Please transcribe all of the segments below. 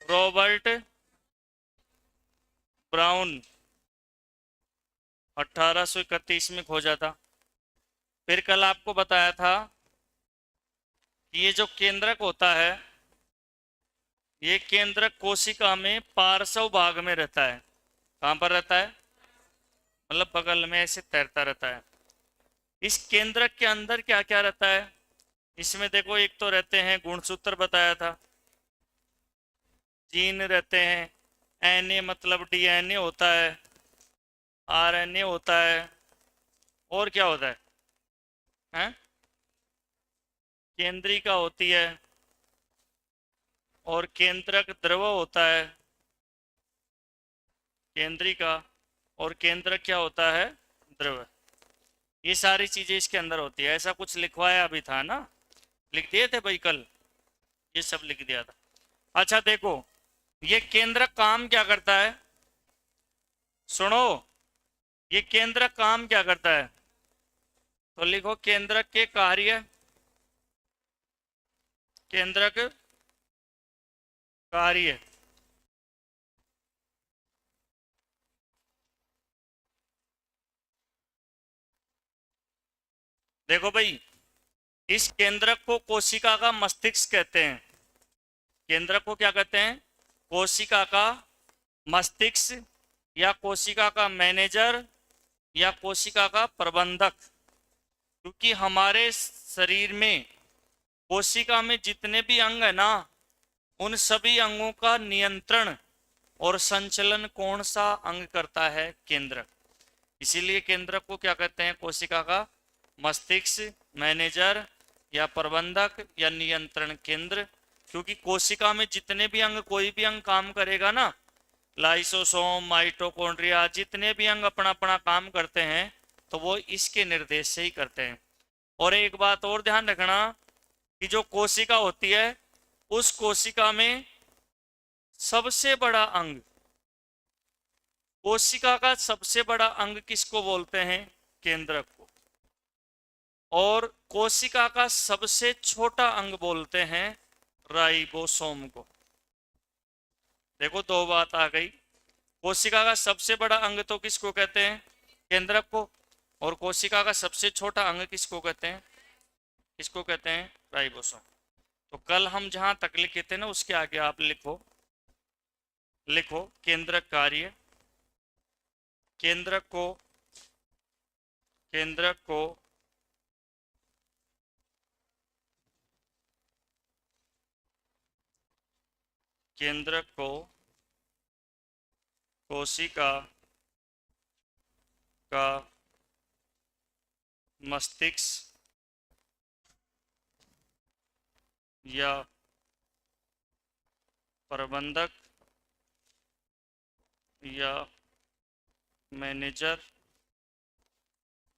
Robert brown 1831 में खोजा था। फिर कल आपको बताया था कि ये जो केंद्रक होता है, ये केंद्रक कोशिका में पार्श्व भाग में रहता है। कहाँ पर रहता है? मतलब बगल में ऐसे तैरता रहता है। इस केंद्रक के अंदर क्या क्या रहता है? इसमें देखो, एक तो रहते हैं गुणसूत्र बताया था, जीन रहते हैं, एनए मतलब डीएनए होता है, आरएनए होता है, और क्या होता है? हैं? केंद्रिका होती है, और केंद्रक द्रव होता है। केंद्रिका और केंद्रक क्या होता है? द्रव। ये सारी चीजें इसके अंदर होती है। ऐसा कुछ लिखवाया भी था ना, लिख दिए थे भाई कल, ये सब लिख दिया था। अच्छा देखो, ये केंद्रक काम क्या करता है? सुनो, ये केंद्रक काम क्या करता है? तो लिखो केंद्रक के कार्य। केंद्रक कार्य। देखो भाई, इस केंद्रक को कोशिका का मस्तिष्क कहते हैं। केंद्रक को क्या कहते हैं? कोशिका का मस्तिष्क, या कोशिका का मैनेजर, या कोशिका का प्रबंधक। क्योंकि हमारे शरीर में, कोशिका में जितने भी अंग है ना, उन सभी अंगों का नियंत्रण और संचलन कौन सा अंग करता है? केंद्रक। इसीलिए केंद्रक को क्या कहते हैं? कोशिका का मस्तिष्क, मैनेजर, या प्रबंधक, या नियंत्रण केंद्र। क्योंकि कोशिका में जितने भी अंग, कोई भी अंग काम करेगा ना, लाइसोसोम, माइटोकॉन्ड्रिया, जितने भी अंग अपना अपना काम करते हैं, तो वो इसके निर्देश से ही करते हैं। और एक बात और ध्यान रखना, कि जो कोशिका होती है, उस कोशिका में सबसे बड़ा अंग, कोशिका का सबसे बड़ा अंग किसको बोलते हैं? केंद्रक को। और कोशिका का सबसे छोटा अंग बोलते हैं राइबोसोम को। देखो, दो बात आ गई। कोशिका का सबसे बड़ा अंग तो किसको कहते हैं? केंद्रक को। और कोशिका का सबसे छोटा अंग किसको कहते हैं? किसको कहते हैं? राइबोसोम। तो कल हम जहां तक लिखे थे ना, उसके आगे आप लिखो, लिखो केंद्रक कार्य। केंद्रक को, केंद्रक को केंद्रक को कोशिका का मस्तिष्क, या प्रबंधक, या मैनेजर,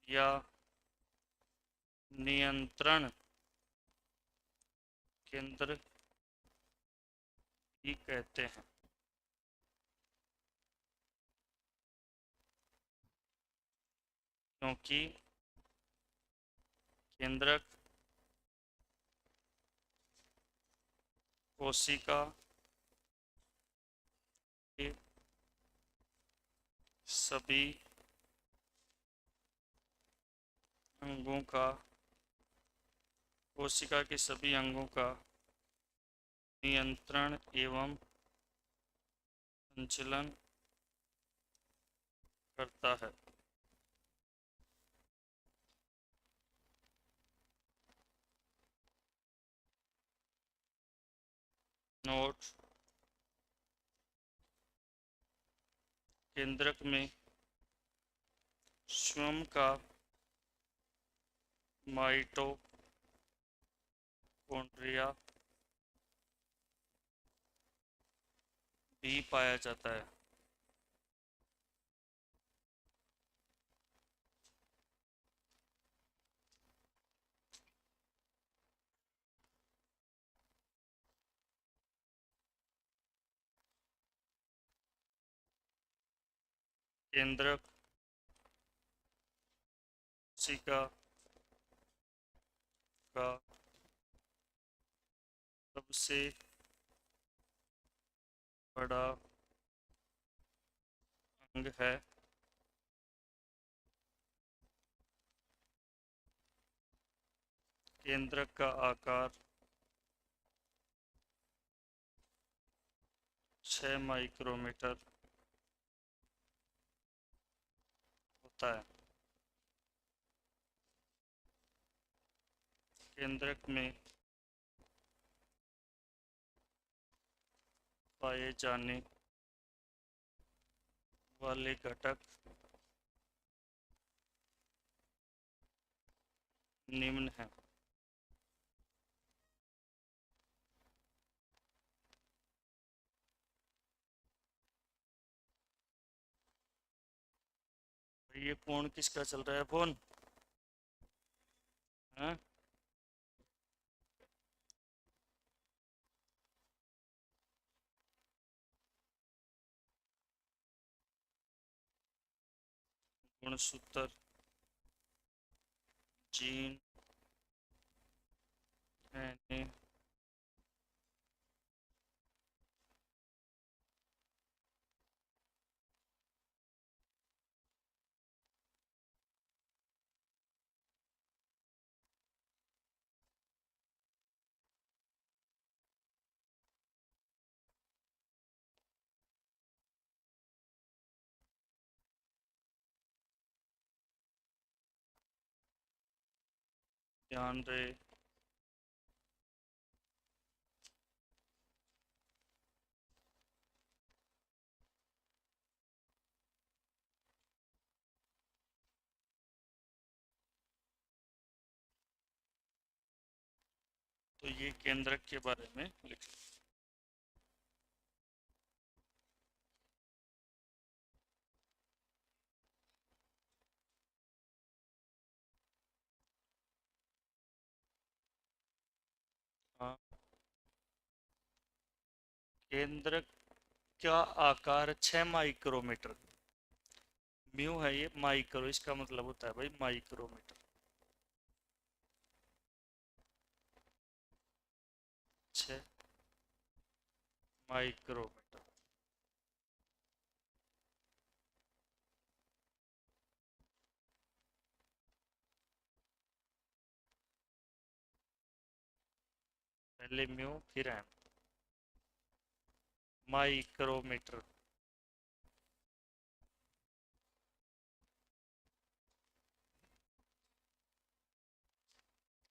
या नियंत्रण केंद्र ही कहते हैं। क्योंकि केंद्रक कोशिका के सभी अंगों का, कोशिका के सभी अंगों का नियंत्रण एवं संचालन करता है। नोट, केंद्रक में स्वयं का माइटोकॉन्ड्रिया भी पाया जाता है। केंद्रक कोशिका का सबसे बड़ा अंग है केंद्रक का आकार 6 माइक्रोमीटर होता है। केंद्रक में पाए जाने वाले घटक निम्न हैं। ये फोन किसका चल रहा है फोन? हाँ, गुणसूत्र जीन है ध्यान रहे। तो ये केंद्रक के बारे में लिख। हाँ, केंद्रक का आकार 6 माइक्रोमीटर। म्यू है ये माइक्रो, इसका मतलब होता है भाई माइक्रोमीटर। 6 माइक्रोमीटर। पहले म्यू फिर एम। माइक्रोमीटर।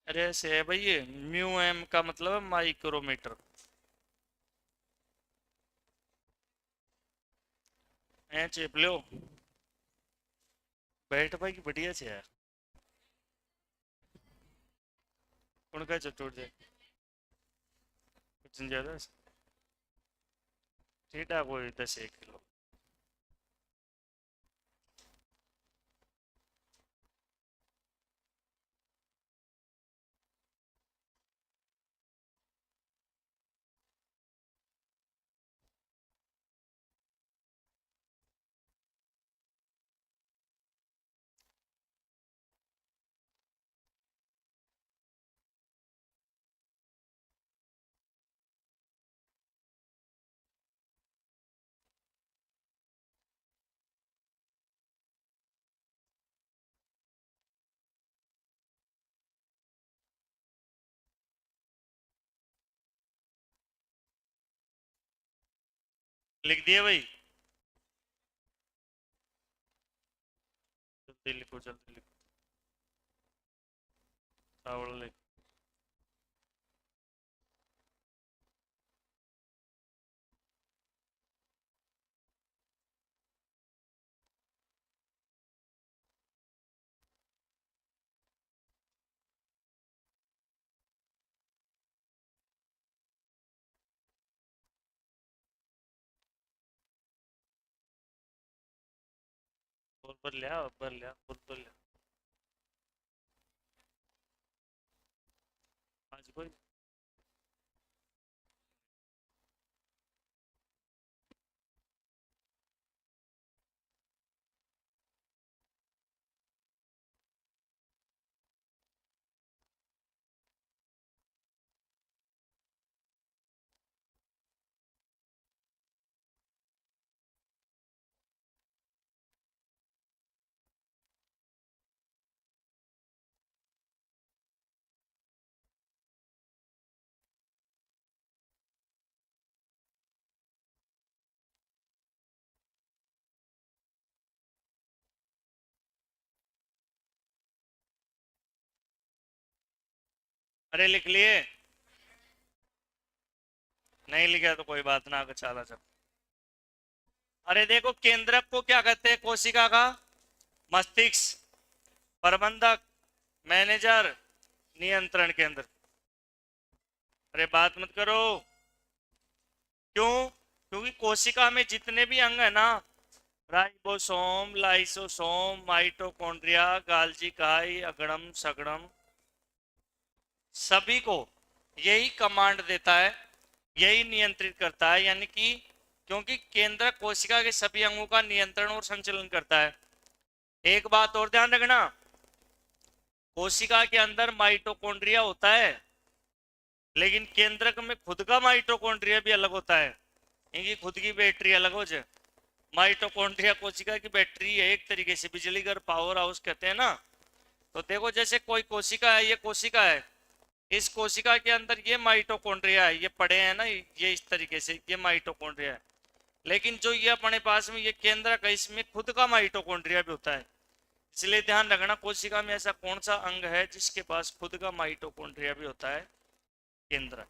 अरे ऐसे है भाई, ये म्यू एम का मतलब है माइक्रोमीटर। ऐ चेप लो। बैठ भाई की बढ़िया से यार। कौन का चटोर जाए कुछ ज्यादा। ठीक है, कोई 10 1 किलो। लिख दिया भाई। जल्दी लिखो जल्दी लिखो। चावल लिख। और भर लिया खुद भर लिया। आज कोई अरे लिख लिए? नहीं लिखा तो कोई बात ना, आगे चला चल। अरे देखो, केंद्रक को क्या कहते हैं? कोशिका का मस्तिष्क, प्रबंधक, मैनेजर, नियंत्रण केंद्र। अरे बात मत करो। क्यों? क्योंकि कोशिका में जितने भी अंग है ना, राइबोसोम, लाइसोसोम, माइटोकॉन्ड्रिया, गाल्जी काई, अगड़म सगड़म, सभी को यही कमांड देता है, यही नियंत्रित करता है। यानी कि क्योंकि केंद्र कोशिका के सभी अंगों का नियंत्रण और संचालन करता है। एक बात और ध्यान रखना, कोशिका के अंदर माइटोकॉन्ड्रिया होता है, लेकिन केंद्रक में खुद का माइटोकॉन्ड्रिया भी अलग होता है। इनकी खुद की बैटरी अलग हो जाए। माइटोकॉन्ड्रिया कोशिका की बैटरी है, एक तरीके से बिजली घर, पावर हाउस कहते हैं ना। तो देखो, जैसे कोई कोशिका है, ये कोशिका है, इस कोशिका के अंदर ये माइटोकॉन्ड्रिया है, ये पड़े हैं ना, ये इस तरीके से ये माइटोकॉन्ड्रिया है। लेकिन जो ये अपने पास में ये केंद्रक है, इसमें खुद का माइटोकॉन्ड्रिया भी होता है। इसलिए ध्यान रखना, कोशिका में ऐसा कौन सा अंग है जिसके पास खुद का माइटोकॉन्ड्रिया भी होता है? केंद्रक।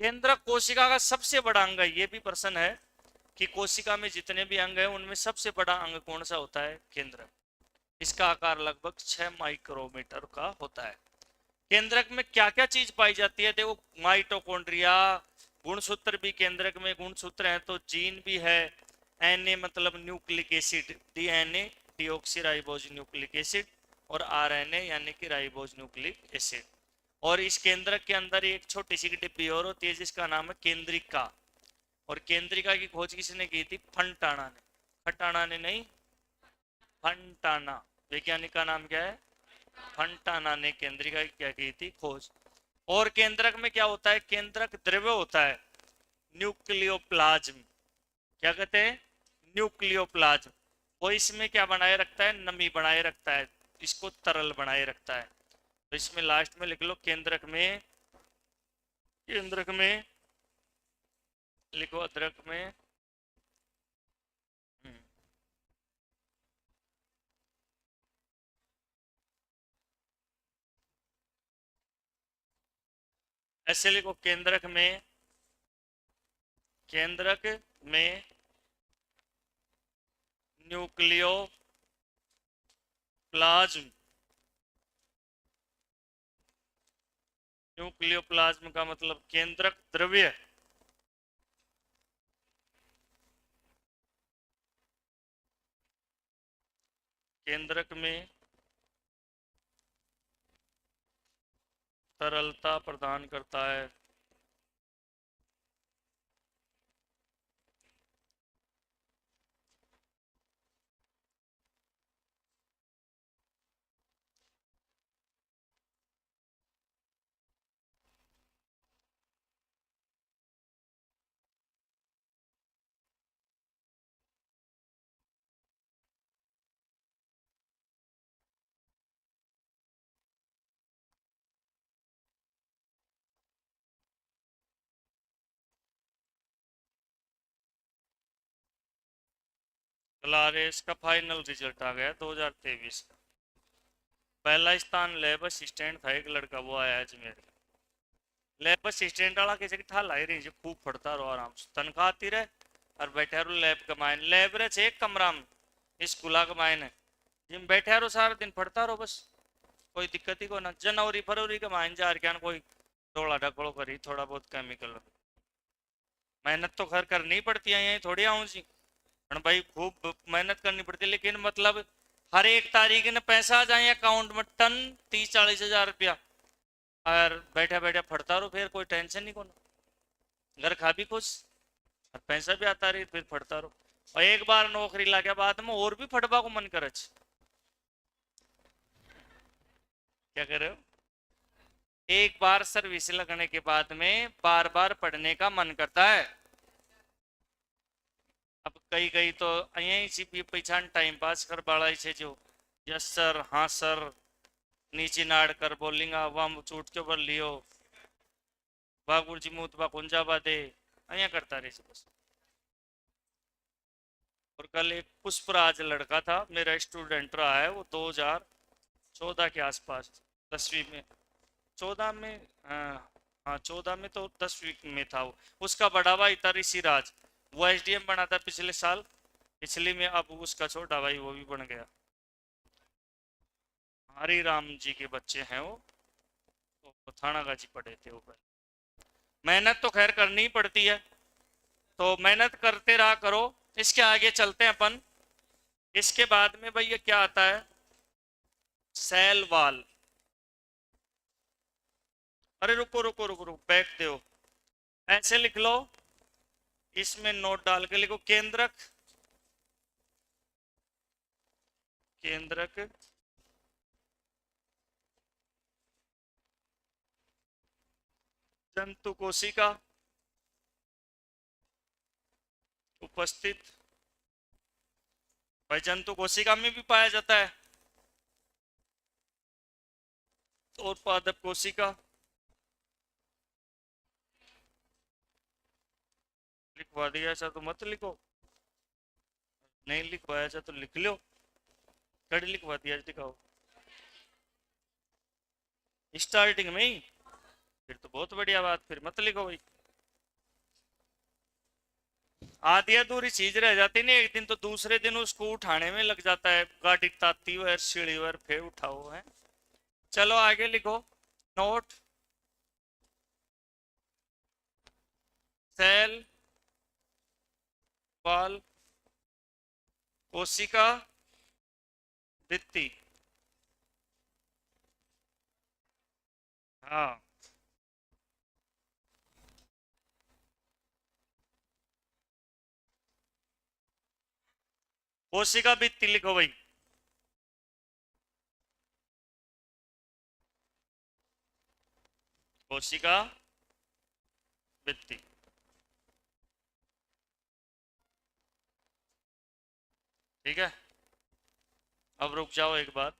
केंद्रक कोशिका का सबसे बड़ा अंग है। ये भी प्रश्न है कि कोशिका में जितने भी अंग है उनमें सबसे बड़ा अंग कौन सा होता है? केंद्रक। इसका आकार लगभग 6 माइक्रोमीटर का होता है। केंद्रक में क्या क्या चीज पाई जाती है? देखो, माइटोकॉन्ड्रिया, गुणसूत्र भी केंद्रक में गुणसूत्र है, तो जीन भी है, एन ए मतलब nucleic acid, DNA deoxyribose nucleic acid, और आरएनए यानी कि राइबोज न्यूक्लिक एसिड। और इस केंद्रक के अंदर एक छोटी सी डिब्बी और होती है जिसका नाम है केंद्रिका। और केंद्रिका की खोज किसने की थी? फंटाना ने। फंटाना ने नहीं, फंटाना। वैज्ञानिक का नाम क्या है? फंटाना ने केंद्रिका की क्या की थी? खोज। और केंद्रक में क्या होता है? केंद्रक द्रव्य होता है, न्यूक्लियोप्लाज्म। क्या कहते हैं? न्यूक्लियोप्लाज्म। वो इसमें क्या बनाए रखता है? नमी बनाए रखता है, इसको तरल बनाए रखता है। तो इसमें लास्ट में लिख लो, केंद्रक में, केंद्रक में लिखो, अदरक में। हम्म, ऐसे लिखो, केंद्रक में, केंद्रक में न्यूक्लियो प्लाज्म। न्यूक्लियोप्लाज्म का मतलब केंद्रक द्रव्य। केंद्रक में तरलता प्रदान करता है। क्लारेस का फाइनल रिजल्ट आ गया 2023 का। पहला स्थान लैब असिस्टेंट था, एक लड़का, वो आया अजमेर का। लैब असिस्टेंट वाला कैसे ठा लाई रही जी, खूब पढ़ता रहो, आराम से तनख्वाह आती रहे, और बैठे रहो लैब कमाए। लैब रहे एक कमरा में, स्कूला कमाए ने, जिम बैठे रहो सारा दिन, पढ़ता रहो बस, कोई दिक्कत ही को ना। जनवरी फरवरी कमाए जा रहा कोई थोड़ा ढकोड़ो करी, थोड़ा बहुत केमिकल। मेहनत तो घर करनी पड़ती है, यही थोड़ी आऊँ जी। भाई खूब मेहनत करनी पड़ती है, लेकिन मतलब हर एक तारीख ने पैसा आ जाए अकाउंट में, टन 30-40 हजार रुपया, और बैठा बैठा फटता रहो, फिर कोई टेंशन नहीं को ना। घर खा भी खुश, और पैसा भी आता रही, फिर फटता रहो। और एक बार नौकरी लगे बाद में और भी फटवा को मन करे। क्या कर रहे हो? एक बार सर्विस लगने के बाद में बार बार पढ़ने का मन करता है। अब कई कई तो यहीं से भी पहचान टाइम पास कर बाड़ा से जो, यस सर, हाँ सर, नीचे नाड़ कर बोलेंगा, वह चूट के बोल लियो, बागुर जी मुत बा कुंजाबा दे, अया करता रहे बस। और कल एक पुष्पराज लड़का था, मेरा स्टूडेंट रहा है, वो 2014 के आसपास, 10वीं में, 14 में, हाँ हाँ 14 में तो 10वीं में था वो। उसका बड़ा भाई था ऋषिराज, वो एसडीएम बना था पिछले साल, इसलिए में अब उसका छोटा भाई वो भी बन गया। हरि राम जी के बच्चे हैं वो थानागाजी पढ़े थे वो पहले। मेहनत तो खैर करनी ही पड़ती है, तो मेहनत करते रहा करो। इसके आगे चलते हैं अपन। इसके बाद में भाई ये क्या आता है, सेल वाल। अरे रुको रुको रुको रुको, बैठ दो। ऐसे लिख लो, इसमें नोट डाल के लिखो, केंद्रक। केंद्रक जंतु कोशिका उपस्थित। भाई जंतु कोशिका में भी पाया जाता है, और पादप कोशिका। लिखवा दिया ऐसा तो मत लिखो, नहीं लिखवाया ऐसा तो लिख लो। कड़ी लिखवा दिया, दिखाओ स्टार्टिंग में ही, फिर तो बहुत बढ़िया बात, फिर मत लिखो भाई। आधी अधूरी चीज रह जाती नहीं, एक दिन तो दूसरे दिन उसको उठाने में लग जाता है, गाड़ी ताती हुआ सीढ़ी हुआ फिर उठाओ है। चलो आगे लिखो, नोट। सेल वाल कोशिका भित्ति। हाँ, कोशिका भित्ति लिखो भाई। कोशिका भित्ति। ठीक है, अब रुक जाओ एक बार।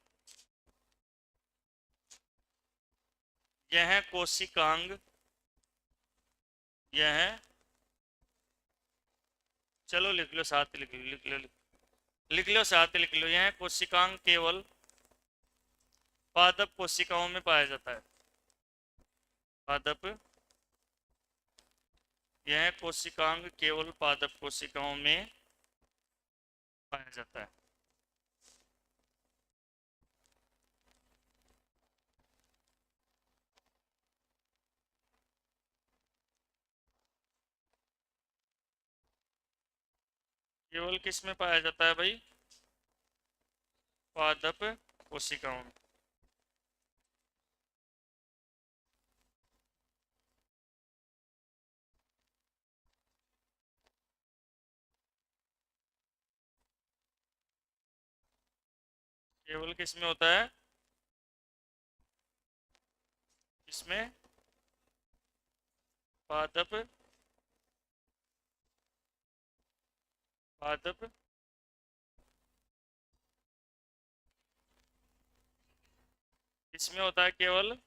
यह है कोशिकांग, यह है, चलो लिख लो साथ, लिख लो लिख लो लिख लो साथ, लिख लो। यह है कोशिकांग केवल पादप कोशिकाओं में पाया जाता है। पादप, यह कोशिकांग केवल पादप कोशिकाओं में पाया जाता है। केवल किस में पाया जाता है भाई, पादप कोशिकाओं में। केवल किस में होता है, इसमें पादप, पादप इसमें होता है केवल,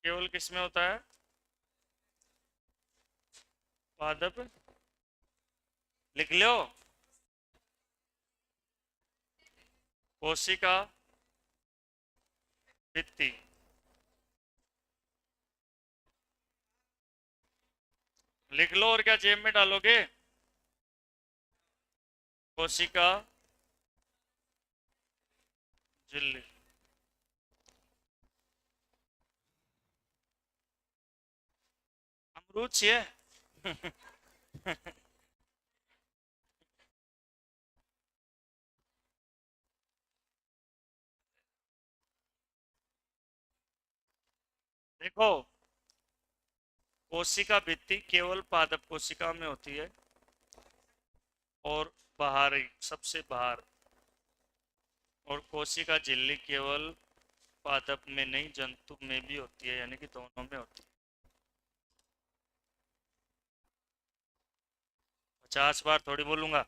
केवल किस में होता है, पादप। लिख लो, कोशिका भित्ति। लिख लो, और क्या जेब में डालोगे, कोशिका झिल्ली। अमरूद छे। देखो, कोशिका भित्ति केवल पादप कोशिका में होती है, और बाहरी सबसे बाहर। और कोशिका झिल्ली केवल पादप में नहीं, जंतु में भी होती है, यानी कि दोनों में होती है। 50 बार थोड़ी बोलूंगा।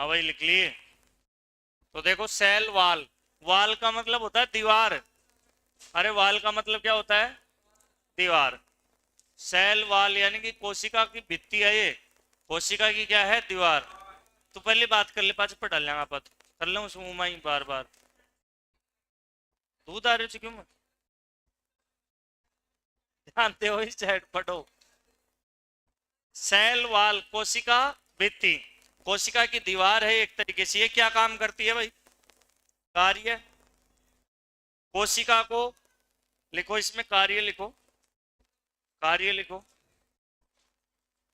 हाँ भाई लिख लिए। तो देखो सेल वाल, वाल का मतलब होता है दीवार। अरे वाल का मतलब क्या होता है? दीवार। सेल वाल यानी कि कोशिका की भित्ति है ये, कोशिका की क्या है? दीवार। तो पहले बात कर ले, पाँच पर डाल लेंगे आप कर लो उस मुंह में ही बार बार। दूध आ रही हो क्यों? जानते हो इस चैट पढ़ो। सेल वाल कोशिका भित्ति, कोशिका की दीवार है एक तरीके से। ये क्या काम करती है भाई? कार्य। कोशिका को लिखो, इसमें कार्य लिखो, कार्य लिखो।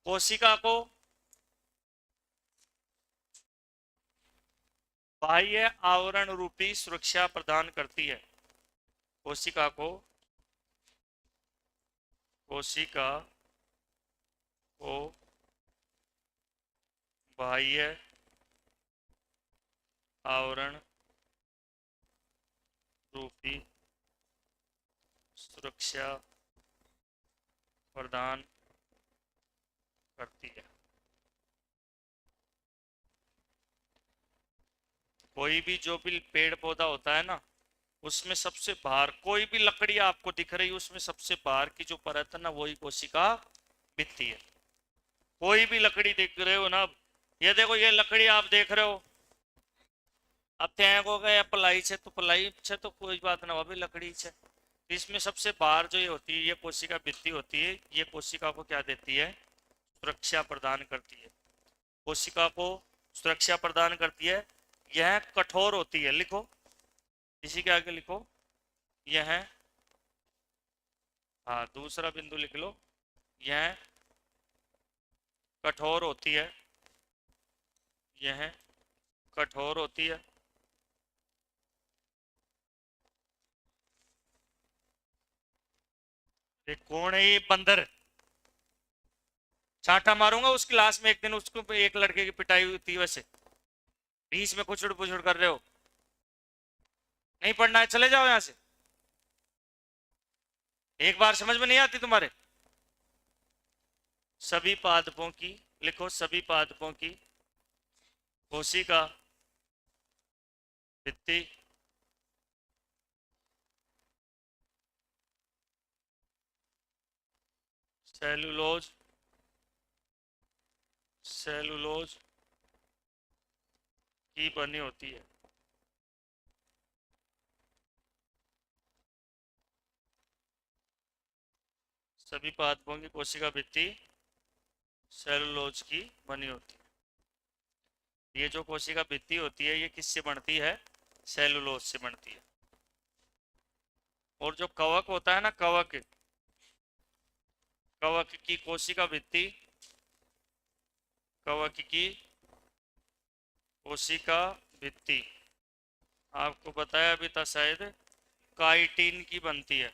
कोशिका को बाह्य आवरण रूपी सुरक्षा प्रदान करती है। कोशिका को, कोशिका को बाह्य आवरण रूपी सुरक्षा प्रदान करती है। कोई भी जो भी पेड़ पौधा होता है ना, उसमें सबसे बाहर कोई भी लकड़ी आपको दिख रही है, उसमें सबसे बाहर की जो परत है ना, वही कोशिका भित्ति है। कोई भी लकड़ी देख रहे हो ना, ये देखो ये लकड़ी आप देख रहे हो, अब ત્યાં को गए पलाई છે तो पलाई છે तो कोई बात ना, वो भी लकड़ी છે। तो इसमें सबसे बाहर जो ये होती है, ये कोशिका भित्ति होती है, ये कोशिका को क्या देती है? सुरक्षा प्रदान करती है। कोशिका को सुरक्षा प्रदान करती है। यह कठोर होती है, लिखो इसी के आगे लिखो, यह, हाँ दूसरा बिंदु लिख लो, यह कठोर होती है, यह कठोर होती है। ये कौन है ये बंदर? चांटा मारूंगा उस क्लास में एक दिन, उसको एक लड़के की पिटाई हुई थी वैसे, बीच में कुचड़ पुचड़ कर रहे हो। नहीं पढ़ना है चले जाओ यहां से। एक बार समझ में नहीं आती तुम्हारे? सभी पादपों की, लिखो सभी पादपों की कोशिका भित्ति सेलुलोज, सेलुलोज की बनी होती है। सभी पादपों की कोशिका भित्ति सेलुलोज की बनी होती है। ये जो कोशिका भित्ति होती है, ये किससे बनती है? सेलुलोज से बनती है। और जो कवक होता है ना, कवक, कवक की कोशिका भित्ति, कवक की कोशिका भित्ति आपको बताया अभी था शायद, काइटिन की बनती है,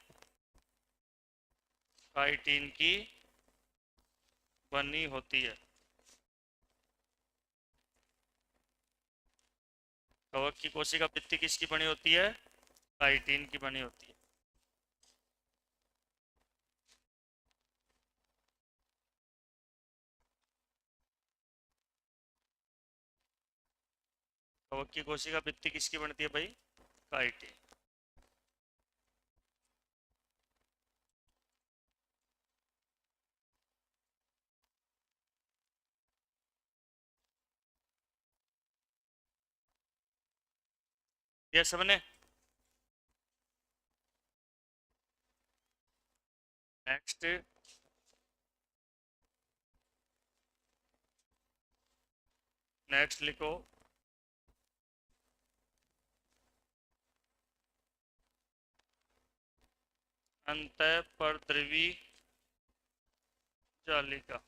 काइटिन की बनी होती है। कवक की कोशिका भित्ति किसकी बनी होती है? काइटिन की बनी होती है। कवक की कोशिका भित्ति किसकी बनती है भाई? काइटिन। ये सबने नेक्स्ट, नेक्स्ट लिखो, अंतःपरद्रवी जालिका,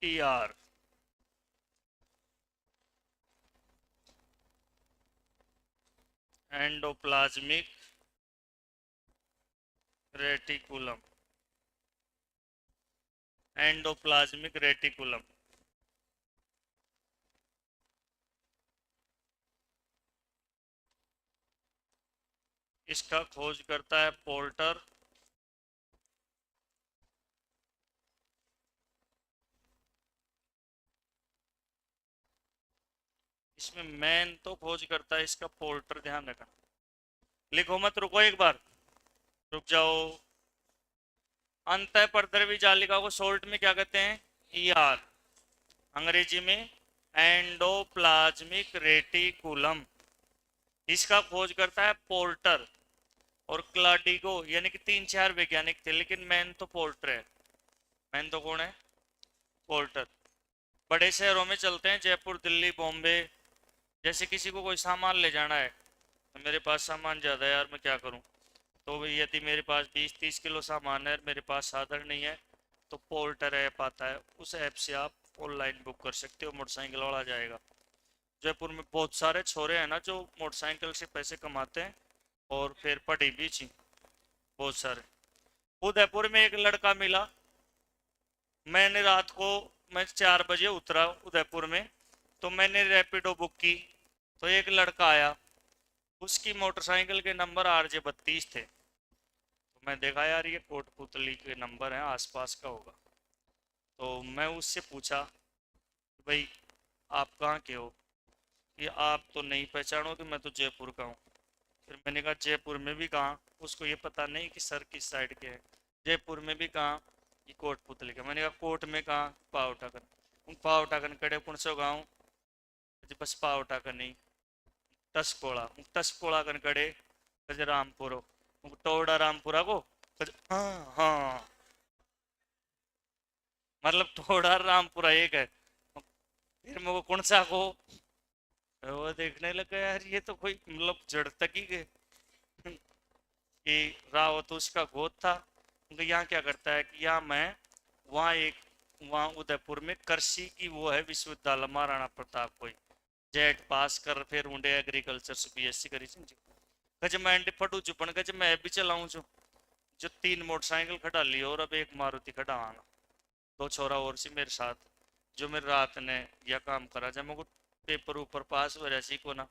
T R. Endoplasmic reticulum, endoplasmic reticulum. इसका खोज करता है पोर्टर, इसमें मैन तो खोज करता है, इसका पोर्टर ध्यान रखना। लिखो मत, रुको एक बार, रुक जाओ। अंतःपरद्रवी जालिका को शॉर्ट में क्या कहते हैं? ईआर। अंग्रेजी में एंडोप्लाज्मिक रेटिकुलम। इसका खोज करता है पोर्टर और क्लाडिगो, यानी कि 3-4 वैज्ञानिक थे, लेकिन मैन तो पोर्टर है। मैन तो कौन है? पोर्टर। बड़े शहरों में चलते हैं, जयपुर, दिल्ली, बॉम्बे। जैसे किसी को कोई सामान ले जाना है, तो मेरे पास सामान ज़्यादा है यार, मैं क्या करूं? तो यदि मेरे पास 20-30 किलो सामान है, मेरे पास साधन नहीं है, तो पोर्टर ऐप आता है, उस ऐप से आप ऑनलाइन बुक कर सकते हो, मोटरसाइकिल वाला आ जाएगा। जयपुर में बहुत सारे छोरे हैं ना जो मोटरसाइकिल से पैसे कमाते हैं और फिर पढ़ी भी छी, बहुत सारे। उदयपुर में एक लड़का मिला, मैंने रात को, मैं 4 बजे उतरा उदयपुर में, तो मैंने रैपिडो बुक की, तो एक लड़का आया, उसकी मोटरसाइकिल के नंबर RJ32 थे। तो मैं देखा यार ये कोटपुतली के नंबर हैं, आसपास का होगा। तो मैं उससे पूछा, भाई आप कहाँ के हो? कि आप तो नहीं पहचानोगे, मैं तो जयपुर का हूँ। फिर मैंने कहा जयपुर में भी कहाँ? उसको ये पता नहीं कि सर किस साइड के हैं। जयपुर में भी कहाँ? ये कोटपुतली का। मैंने कहा कोट में कहाँ? पावटाकन। उन पावटाकन कड़े कौन सो गाँव? बस पावटाकन नहीं, टसकोड़ा, टसकोड़ा कन कड़े कज रामपुरो, टोड़ा रामपुरा को हाँ हाँ, मतलब टोड़ा रामपुरा एक है। फिर मेरे को कौन सा को, वो देखने लगा यार ये तो कोई मतलब जड़ तक ही गए कि रावत उसका गोद था। यहाँ क्या करता है कि यहाँ मैं, वहाँ एक, वहाँ उदयपुर में कृषि की वो है विश्वविद्यालय, महाराणा प्रताप कोई जेट पास कर फिर उन्हें एग्रीकल्चर से BSc करी थी। गज मैं फटू चुपन गज मैं भी चलाऊं छू, जो 3 मोटरसाइकिल खड़ा ली और अब एक मारुति खड़ा आना, 2 छोरा और सी मेरे साथ, जो मेरे रात ने यह काम करा जब मेरे को पेपर ऊपर पास हो रहा सी को ना।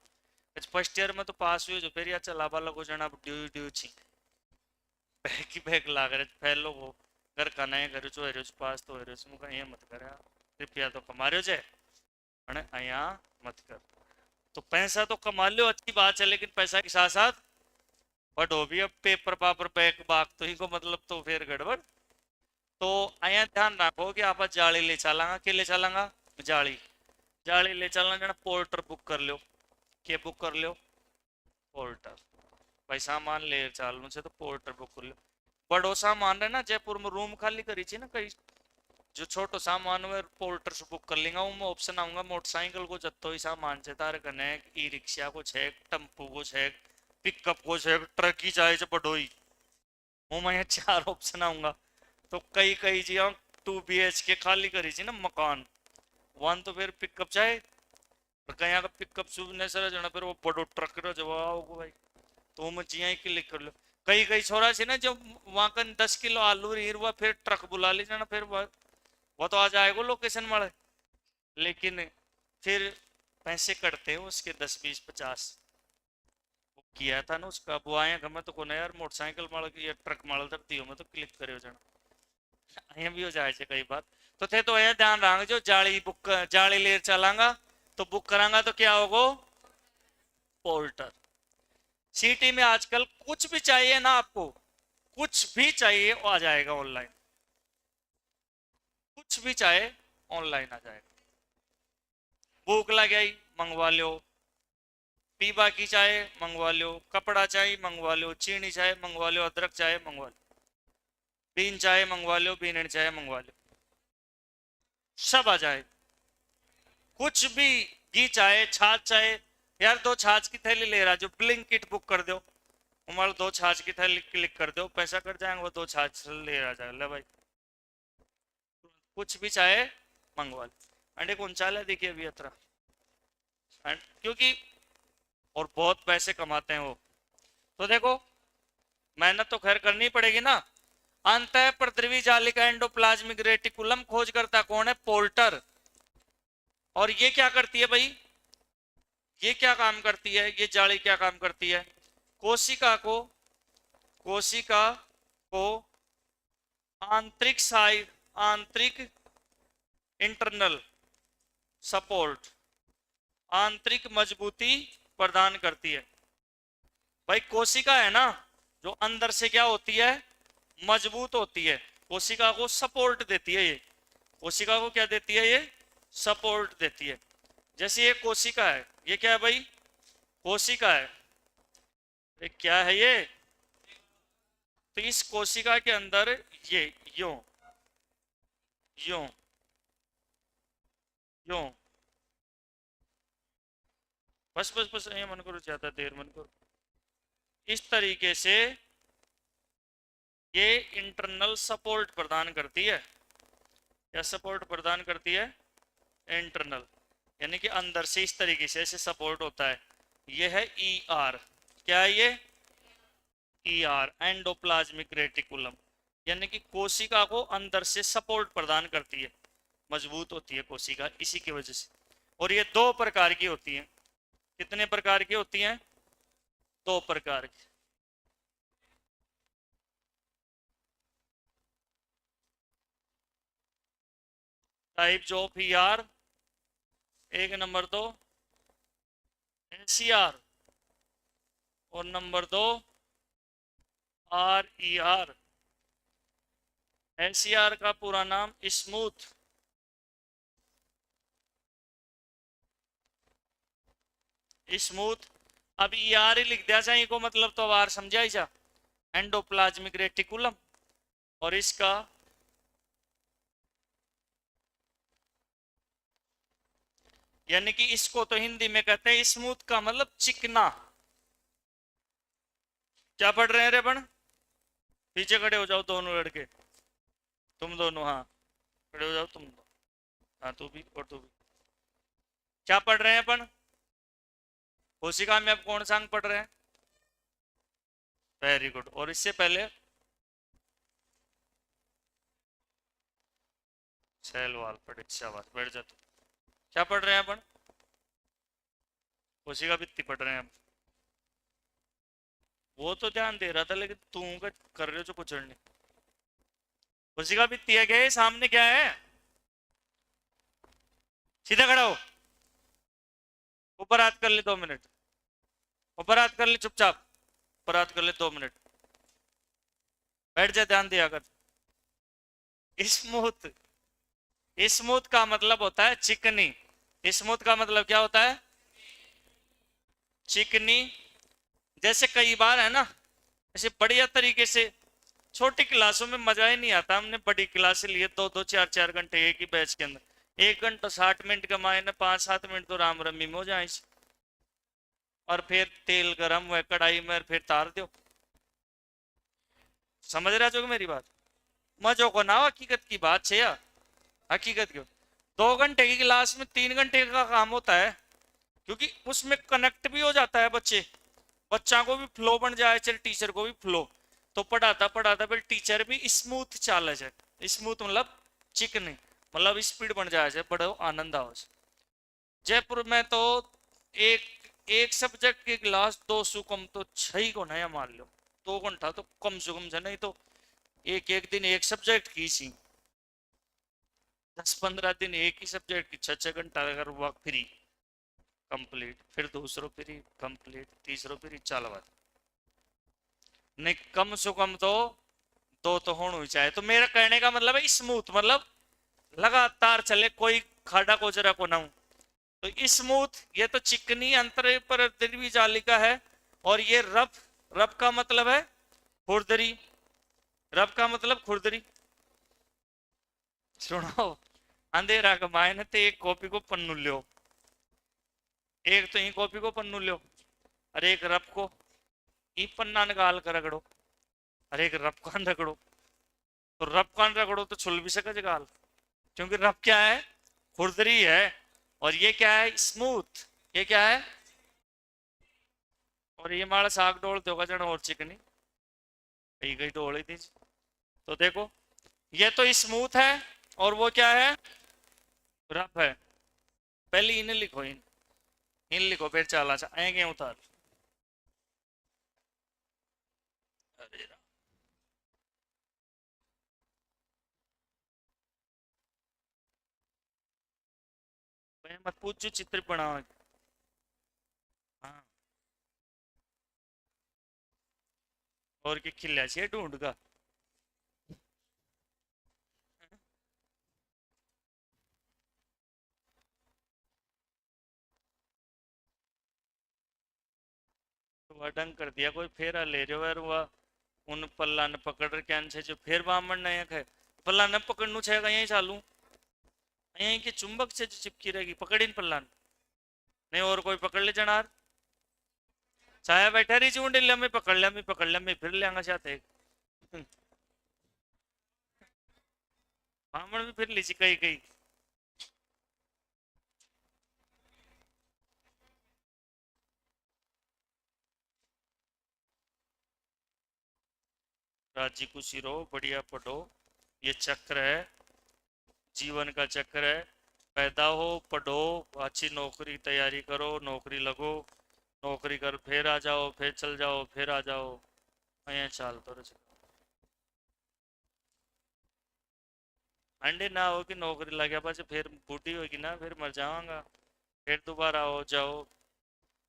फर्स्ट ईयर में तो पास हुई, जो फिर या चला बाला को जना ड्यू ड्यू छी बैग ही बैग लाग रहे फैलो को घर का नए घर जो है पास तो है मुझे ये मत कर यार, रुपया तो कमा रहे हो जे अने अया मत कर। तो पैसा तो कमा लो अच्छी बात है, लेकिन पैसा के साथ साथ पढ़ो भी। अब पेपर पापर बैग बाग तो ही को मतलब तो फिर गड़बड़। तो अया ध्यान रखो कि आप जाली ले चलांगा, के ले चलांगा? जाली, जाली ले चलना जना पोर्टर बुक कर लो। के बुक कर लो? पोर्टर। भाई सामान ले चालू से तो पोर्टर बुक कर लो। बड़ो सामान है ना, जयपुर में रूम खाली करी थी ना कई, जो छोटो सामान है पोर्टर से बुक कर लेंगे। वो ऑप्शन आऊंगा मोटरसाइकिल को जत्तो ही सामान से तार कने, ई रिक्शा को छे, टेम्पू को छे, पिकअप को छे, ट्रक ही चाहे जो बड़ोई, वो मैं 4 ऑप्शन आऊंगा। तो कई कई जी 2 BHK खाली करी थी ना मकान, वन तो फिर पिकअप चाहे, पर कहीं का पिकअप सुबह सर जना फिर वो बड़ो ट्रक रो जब आओगे भाई, तो मैं जिया ही क्लिक कर लो। कई कई छोरा से ना जब वहां का 10 किलो आलू रीर हुआ, फिर ट्रक बुला ली जाना, फिर वो तो आ जाएगा लोकेशन वाले, लेकिन फिर पैसे कटते हैं उसके 10, 20, 50। वो किया था ना उसका, वो आए घर में तो कोने यार मोटरसाइकिल माल या ट्रक माल तक दियो मैं तो क्लिक करे जाना यहाँ भी हो जाए कई बार। तो थे तो यह ध्यान रखेंगे, जो जाली बुक जाली ले चलांगा तो बुक करांगा तो क्या होगा? पोर्टर। सिटी में आजकल कुछ भी चाहिए ना आपको, कुछ भी चाहिए वो आ जाएगा ऑनलाइन, कुछ भी चाहे ऑनलाइन आ जाएगा। भूख लग गई मंगवा लो, पीबा की चाय मंगवा लो, कपड़ा चाय मंगवा लो, चीनी चाय मंगवा लो, अदरक चाय मंगवा लो, बीन चाय मंगवा लो, बीन चाय मंगवा लो, सब आ जाए। कुछ भी, घी चाहे, छाछ चाहे, यार 2 छाछ की थैली ले रहा, जो ब्लिंकिट बुक कर दो, हमारे 2 छाछ की थैली क्लिक कर दो, पैसा कट जाएंगे, वो 2 छाछ ले रहा जाए ले भाई, कुछ भी चाहे मंगवा लो। अंडे कौन चाले देखिए अभी अतरा, क्योंकि और बहुत पैसे कमाते हैं वो। तो देखो मेहनत तो खैर करनी पड़ेगी ना। अंतःपृथ्वी जालिका एंडोप्लाज्मिक रेटिकुलम खोज करता कौन है? पोर्टर। और ये क्या करती है भाई? ये क्या काम करती है? ये जाली क्या काम करती है? कोशिका को, कोशिका को आंतरिक साइड, आंतरिक इंटरनल सपोर्ट, आंतरिक मजबूती प्रदान करती है। भाई कोशिका है ना, जो अंदर से क्या होती है, मजबूत होती है, कोशिका को सपोर्ट देती है। ये कोशिका को क्या देती है, ये सपोर्ट देती है। जैसे ये कोशिका है, ये क्या है भाई, कोशिका है। ये क्या है ये, तो इस कोशिका के अंदर ये यूं यूं यूं, बस बस बस ये मन करो, ज्यादा देर मन करो। इस तरीके से ये इंटरनल सपोर्ट प्रदान करती है। क्या सपोर्ट प्रदान करती है, इंटरनल, यानी कि अंदर से इस तरीके से ऐसे सपोर्ट होता है। ये है ई आर, क्या है ये, ई आर, एंडोप्लाज्मिक रेटिकुलम, यानी कि कोशिका को अंदर से सपोर्ट प्रदान करती है, मजबूत होती है कोशिका इसी की वजह से। और ये दो प्रकार की होती हैं। कितने प्रकार की होती हैं, दो प्रकार की। टाइप्स ऑफ ई आर, एक नंबर दो एनसीआर, और नंबर दो आर ई आर। एनसीआर का पूरा नाम स्मूथ, स्मूथ। अब ई आर ही लिख दिया जाए को, मतलब तो आर समझा ही जा, एंडोप्लाज्मिक रेटिकुलम। और इसका यानी कि इसको तो हिंदी में कहते हैं स्मूथ, का मतलब चिकना। क्या पढ़ रहे हैं रे बन, पीछे खड़े हो जाओ दोनों लड़के, तुम दोनों, हाँ खड़े हो जाओ तुम दो, हाँ तू भी और तू भी। क्या पढ़ रहे हैं अपन, कोशिका में अब कौन सा अंग पढ़ रहे हैं, वेरी गुड। और इससे पहले सेल वाल पढ़े, शाबाश बैठ जा तू। क्या पढ़ रहे हैं अपन, कोशिका भित्ति पढ़ रहे हैं हम। वो तो ध्यान दे रहा था, लेकिन तू का कर रहे हो जो कुछ नहीं। कोशिका भित्ति है क्या, ये सामने क्या है, सीधा खड़ा हो, ऊपर हाथ कर ले 2 मिनट, ऊपर हाथ कर ले चुपचाप, ऊपर हाथ कर ले 2 मिनट, बैठ जा, ध्यान दिया कर। स्मूथ, स्मूथ का मतलब होता है चिकनी। स्मूथ का मतलब क्या होता है, चिकनी। जैसे कई बार है ना, ऐसे बढ़िया तरीके से, छोटी क्लासों में मजा ही नहीं आता, हमने बड़ी क्लास लिए 2-2 4-4 घंटे एक ही बैच के अंदर, 1 घंटा 60 मिनट का मायने 5-7 मिनट तो राम रमी में हो जाए। और फिर तेल गरम हुआ कढ़ाई में, और फिर तार दो। समझ रहे हो मेरी बात, मजो को ना, हकीकत की बात है यार, हकीकत क्यों। 2 घंटे की क्लास में 3 घंटे का काम होता है, क्योंकि उसमें कनेक्ट भी हो जाता है बच्चे, बच्चा को भी फ्लो बन जाए, चल टीचर को भी फ्लो। तो पढ़ाता पढ़ाता फिर टीचर भी स्मूथ चाल जाए, स्मूथ मतलब चिकने, मतलब स्पीड बन जाए, बड़ो आनंद आओ। जयपुर में तो एक एक सब्जेक्ट की क्लास 200 कम तो 6 को नया मान लो, 2 घंटा तो कम से कम से, नहीं तो एक एक दिन एक सब्जेक्ट की सी, 10-15 दिन एक ही सब्जेक्ट की 6-6 घंटा अगर हुआ फ्री कंप्लीट, फिर दूसरों फ्री कंप्लीट, तीसरों फ्री, चाल बात नहीं, कम से कम तो दो तो होना ही चाहिए। तो मेरा कहने का मतलब है स्मूथ मतलब लगातार चले, कोई खाड़ा कोजरा को ना हो। तो स्मूथ ये तो चिकनी अंतर पर द्रवी जालिका है। और ये रफ, रफ का मतलब है खुरदरी, रफ का मतलब खुरदरी। सुनो, अंधेरा का मायने तो एक कॉपी को पन्नू लो, एक तो ही कॉपी को पन्नू लो, और एक रफ को ई पन्ना निकाल कर रगड़ो, और एक रफ कान रगड़ो। तो रफ कान रगड़ो तो छुल भी सके जगाल, क्योंकि रफ क्या है, खुरदरी है, और ये क्या है, स्मूथ, ये क्या है। और ये माड़ा साग डोल दोगा जन और चिकनी, कहीं कहीं डोल ही थी। तो देखो, ये तो स्मूथ है, और वो क्या है, रफ है। पहले इन्हें लिखो, इन लिखो, फिर चाला आएंगे उतार। अरे मैं मत पूछ जो चित्र बनाओ, और की खिल्या चाहिए ढूंढ का। तो वह डंग कर दिया कोई फेरा ले रहे हो यार वह। उन पल्ला ने पकड़ कैन से जो फिर बामण ने है पल्ला ने पकड़नु छे यहीं चालू यहीं की चुंबक से जो चिपकी रहेगी पकड़ी न पल्ला ने। नहीं और कोई पकड़ ले जनार चाहे बैठा रही चूंड ले मैं पकड़ लिया मैं फिर लेंगा चाहते बामण भी फिर लीची कहीं कहीं। राजी खुशी रहो बढ़िया पढ़ो ये चक्र है जीवन का चक्र है। पैदा हो पढ़ो अच्छी नौकरी तैयारी करो नौकरी लगो नौकरी कर फिर आ जाओ फिर चल जाओ फिर आ जाओ અહીંયા ચાલતો રહેશે। अंडे ना हो कि नौकरी लग गया बस फिर बूढ़ी होगी ना फिर मर जाऊंगा फिर दोबारा हो जाओ।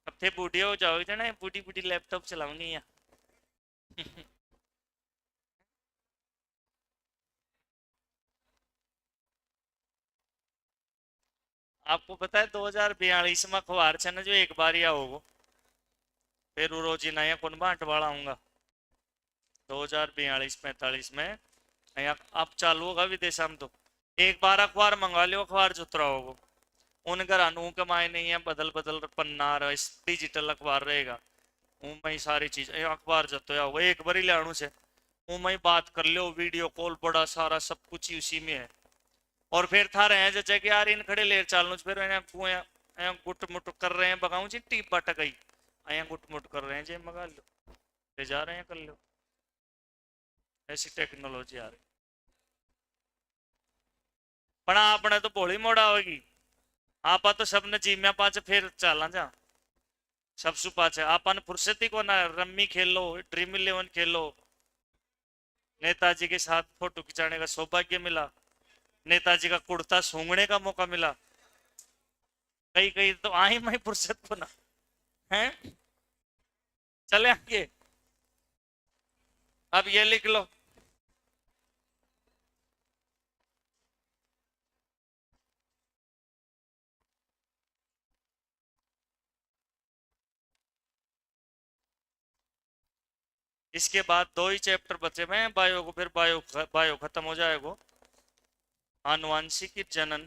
अब थे बूढ़ी हो जाओगे ना बूढ़ी बूढ़ी लैपटॉप चलाऊंगी यहाँ। आपको पता है 2042 में अखबार छे ना जो एक बार या होगो फिर वो रोजी नया कौन बांट वाला आऊंगा 2042-45 में यहाँ अब चालू होगा विदेश में तो एक बार अखबार मंगा लियो अखबार जुतरा होगो उन घर अनु कमाए नहीं है बदल बदल पन्ना डिजिटल अखबार रहेगा उनमें सारी चीज अखबार जतो या वो एक बार ही ले से उनमें बात कर लियो वीडियो कॉल बड़ा सारा सब कुछ ही उसी में है। और फिर था रहे हैं जैसे कि यार इन खड़े लेर चालू फिर गुट मुट कर रहे हैं बगाऊ जी टीप बट गई अया गुट मुट कर रहे हैं जे मंगा लो ले जा रहे हैं कर लो ऐसी टेक्नोलॉजी आ रही पण आपने तो भोली मोड़ा होगी आप तो सबने जीम्या पाच फिर चाला जा सब सु पाच आपने फुर्सती को ना रम्मी खेलो ड्रीम इलेवन खेलो नेताजी के साथ फोटो खिंचाने का सौभाग्य मिला नेताजी का कुर्ता सूंघने का मौका मिला कई कई तो आई मैं फुर्सत को ना है चले आगे अब ये लिख लो इसके बाद दो ही चैप्टर बचे हुए हैं बायो को फिर बायो खत्म हो जाएगा। आनुवांशिक जनन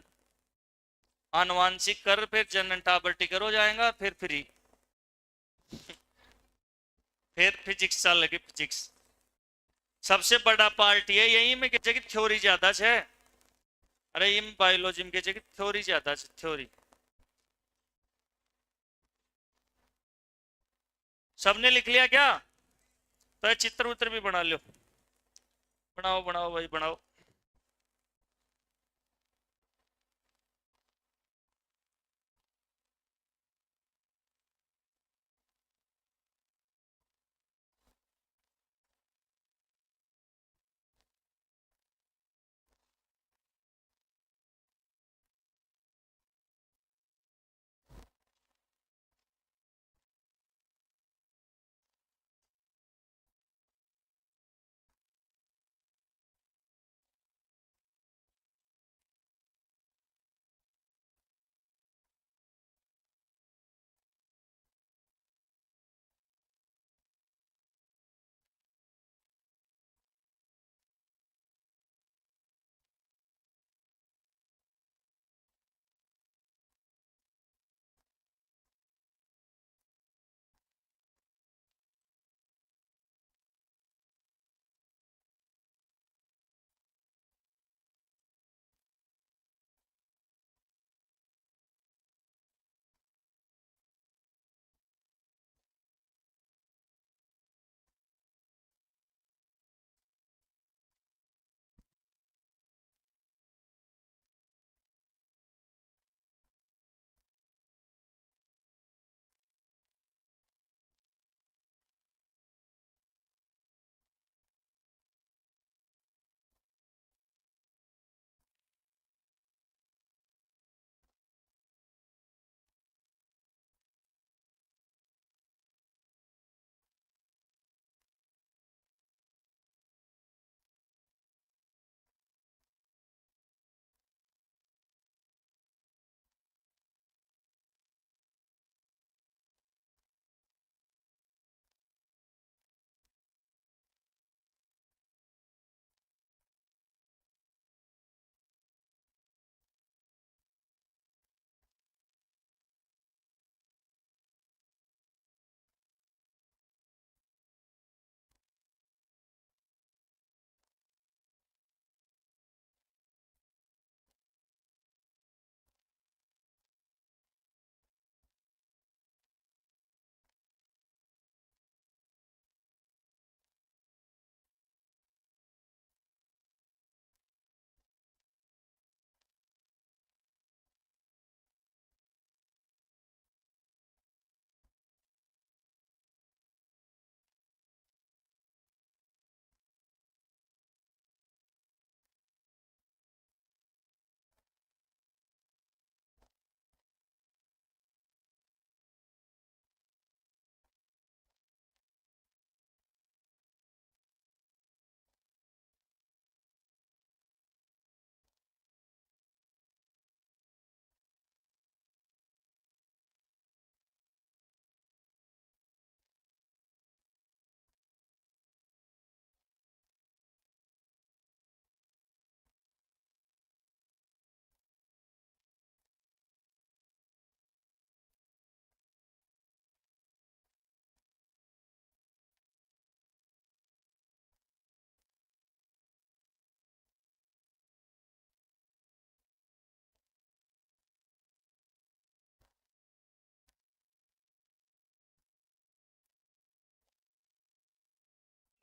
आनुवांशिक कर फिर जनन टाबर टिकर हो जाएगा फिर फ्री फिर फिजिक्स चल लगी फिजिक्स सबसे बड़ा पार्ट ये यही में कि थ्योरी ज्यादा है। अरे इम बायोलॉजी में के थ्योरी ज्यादा है थ्योरी सबने लिख लिया क्या तो चित्र उत्र भी बना लो बनाओ बनाओ भाई बनाओ।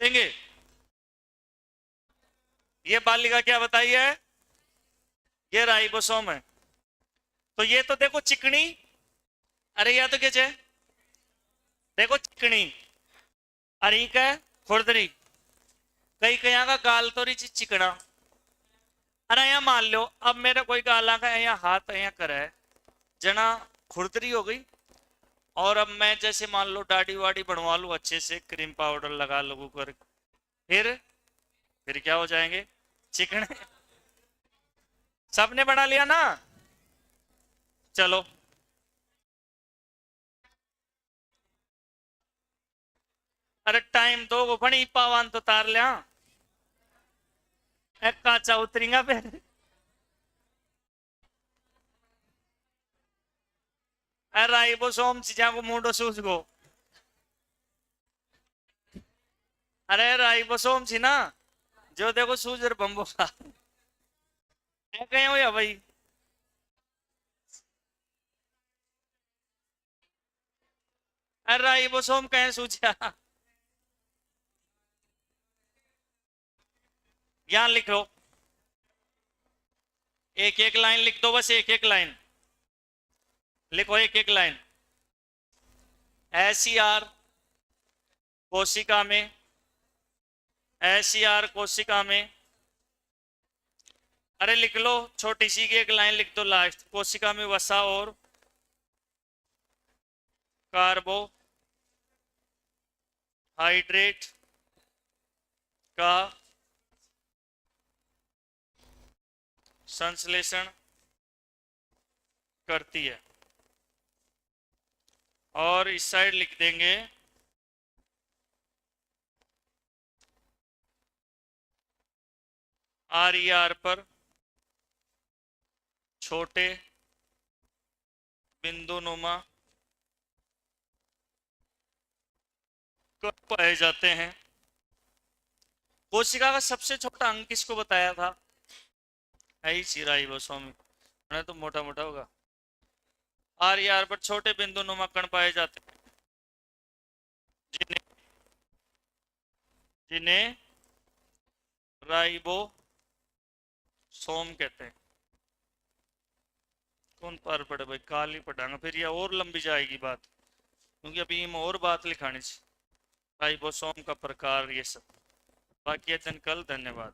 देंगे। ये बालिका क्या बताई है? ये राइबोसोम है। तो ये तो देखो चिकनी, अरे या तो क्या है, देखो चिकनी, अरे का खुरदरी, कई कहीं का गाल तो रही चिकना। अरे यहाँ मान लो अब मेरा कोई गाला का यहाँ हाथ यहाँ करा है, जना खुरदरी हो गई, और अब मैं जैसे मान लो दाढ़ी वाड़ी बनवा लूं अच्छे से, क्रीम पाउडर लगा लोगों कर, फिर क्या हो जाएंगे? चिकने। सबने बना लिया ना? चलो अरे टाइम दो वो बड़ी पावान तो तार लिया, एक काचा उतरीगा फिर। अरे राइबोसोम चीजा को मुंडो सूझ गो, अरे राइबोसोम छी ना, जो देखो सूजर बम्बो का कहीं हो या भाई। अरे राइबोसोम कहीं सूझा, यहां लिख लो, एक एक लाइन लिख दो, बस एक एक लाइन लिखो, एक एक लाइन। एसईआर कोशिका में, एसईआर कोशिका में, अरे लिख लो छोटी सी की एक लाइन लिख दो लास्ट, कोशिका में वसा और कार्बोहाइड्रेट का संश्लेषण करती है। और इस साइड लिख देंगे आर पर छोटे बिंदुनुमा पाए जाते हैं। कोशिका का सबसे छोटा अंग किसको बताया था? यही चिराई वो स्वामी, मैंने तो मोटा मोटा होगा। आर पर छोटे बिंदुनुमा कण पाए जाते हैं जिन्हें जिन्हें राइबोसोम कहते हैं। कौन पार पड़े भाई, काल ही पढ़ांगा फिर, यह और लंबी जाएगी बात, क्योंकि अभी हम और बात लिखानी चाहिए, राइबोसोम का प्रकार ये सब। बाकी दिन कल, धन्यवाद।